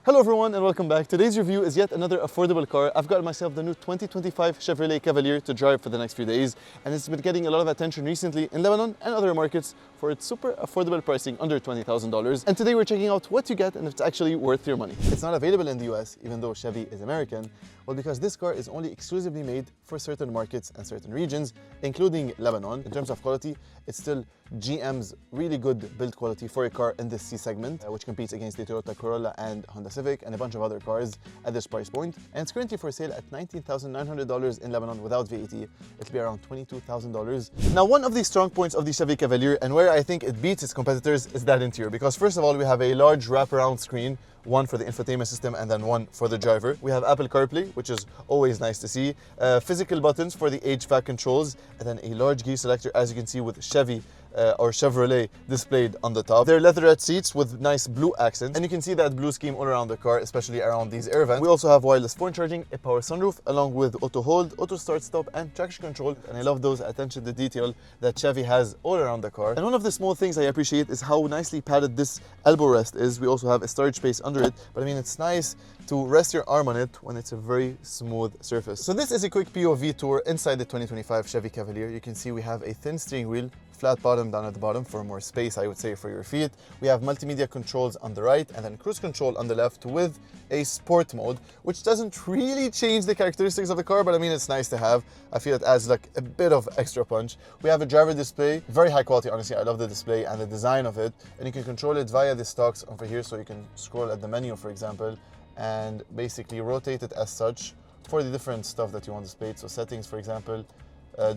Hello everyone and welcome back. Today's review is yet another affordable car. I've got myself the new 2025 Chevrolet Cavalier to drive for the next few days, and it's been getting a lot of attention recently in Lebanon and other markets for its super affordable pricing under $20,000. And today we're checking out what you get and if it's actually worth your money. It's not available in the US, even though Chevy is American. Well, because this car is only exclusively made for certain markets and certain regions, including Lebanon. In terms of quality, it's still GM's really good build quality for a car in this C segment, which competes against the Toyota Corolla and Honda Civic and a bunch of other cars at this price point. And it's currently for sale at $19,900 in Lebanon without VAT. It'll be around $22,000. Now, one of the strong points of the Chevy Cavalier and where I think it beats its competitors is that interior, because first of all, we have a large wraparound screen, one for the infotainment system and then one for the driver. We have Apple CarPlay, which is always nice to see. Physical buttons for the HVAC controls, and then a large gear selector, as you can see, with Chevy or Chevrolet displayed on the top. They're leatherette seats with nice blue accents, and you can see that blue scheme all around the car, especially around these air vents. We also have wireless phone charging, a power sunroof, along with auto hold, auto start stop, and traction control. And I love those attention to detail that Chevy has all around the car. And one of the small things I appreciate is how nicely padded this elbow rest is. We also have a storage space under it, but I mean, it's nice to rest your arm on it when it's a very smooth surface. So this is a quick POV tour inside the 2025 Chevy Cavalier. You can see we have a thin steering wheel, flat bottom down at the bottom for more space, I would say, for your feet. We have multimedia controls on the right and then cruise control on the left with a sport mode, which doesn't really change the characteristics of the car, but I mean, it's nice to have. I feel it adds like a bit of extra punch. We have a driver display, very high quality, honestly. I love the display and the design of it, and you can control it via the stalks over here, so you can scroll at the menu, for example, and basically rotate it as such for the different stuff that you want displayed. So settings, for example,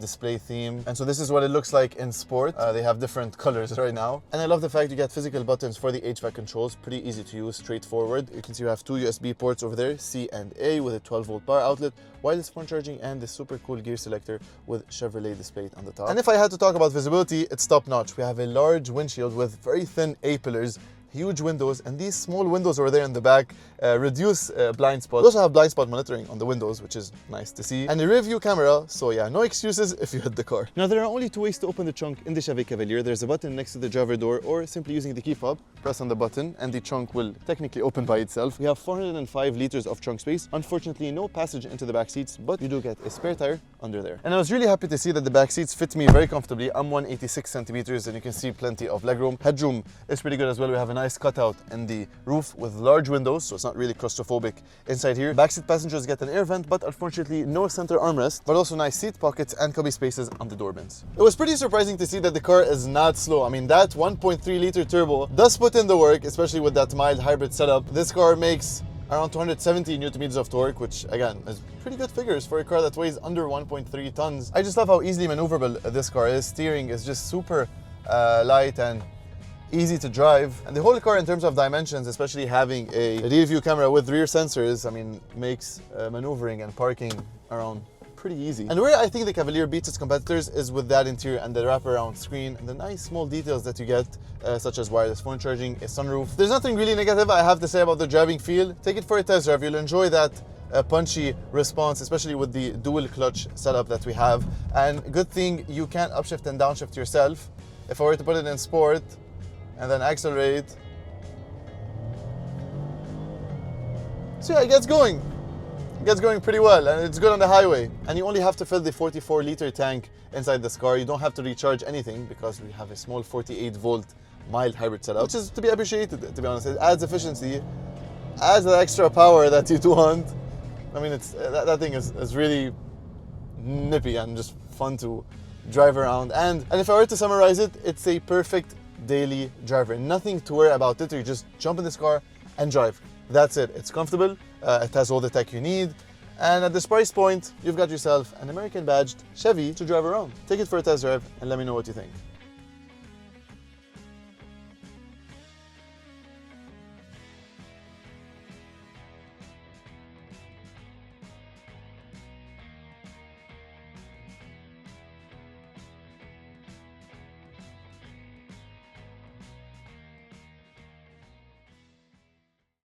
display theme. And so this is what it looks like in sport. They have different colors right now. And I love the fact you get physical buttons for the HVAC controls. Pretty easy to use, straightforward. You can see you have two USB ports over there, C and A, with a 12-volt power outlet, wireless phone charging, and the super cool gear selector with Chevrolet displayed on the top. And if I had to talk about visibility, it's top notch. We have a large windshield with very thin A-pillars, huge windows, and these small windows over there in the back reduce blind spots. We also have blind spot monitoring on the windows, which is nice to see, and a rear view camera, so yeah, no excuses if you hit the car. Now, there are only two ways to open the trunk in the Chevy Cavalier. There's a button next to the driver door, or simply using the key fob, press on the button and the trunk will technically open by itself. We have 405 liters of trunk space. Unfortunately, no passage into the back seats, but you do get a spare tire under there. And I was really happy to see that the back seats fit me very comfortably. I'm 186 centimeters and you can see plenty of legroom. Headroom is pretty good as well. We have a nice cutout in the roof with large windows, so it's not really claustrophobic inside here. Backseat passengers get an air vent, but unfortunately no center armrest, but also nice seat pockets and cubby spaces on the door bins. It was pretty surprising to see that the car is not slow. I mean, that 1.3 liter turbo does put in the work, especially with that mild hybrid setup. This car makes around 270 Newton meters of torque, which again is pretty good figures for a car that weighs under 1.3 tons. I just love how easily maneuverable this car is. Steering is just super light and easy to drive, and the whole car in terms of dimensions, especially having a rear view camera with rear sensors, I mean, makes maneuvering and parking around pretty easy. And where I think the Cavalier beats its competitors is with that interior and the wraparound screen and the nice small details that you get, such as wireless phone charging, a sunroof. There's nothing really negative I have to say about the driving feel. Take it for a test drive. You'll enjoy that punchy response, especially with the dual clutch setup that we have. And good thing you can upshift and downshift yourself. If I were to put it in sport and then accelerate, so yeah, it gets going. It gets going pretty well, and it's good on the highway. And you only have to fill the 44-liter tank inside this car. You don't have to recharge anything because we have a small 48-volt mild hybrid setup, which is to be appreciated, to be honest. It adds efficiency, adds the extra power that you do want. I mean, it's that thing is really nippy and just fun to drive around. And if I were to summarize it, it's a perfect daily driver. Nothing to worry about it. You just jump in this car and drive. That's it. It's comfortable. It has all the tech you need. And at this price point, you've got yourself an American badged Chevy to drive around. Take it for a test drive and let me know what you think.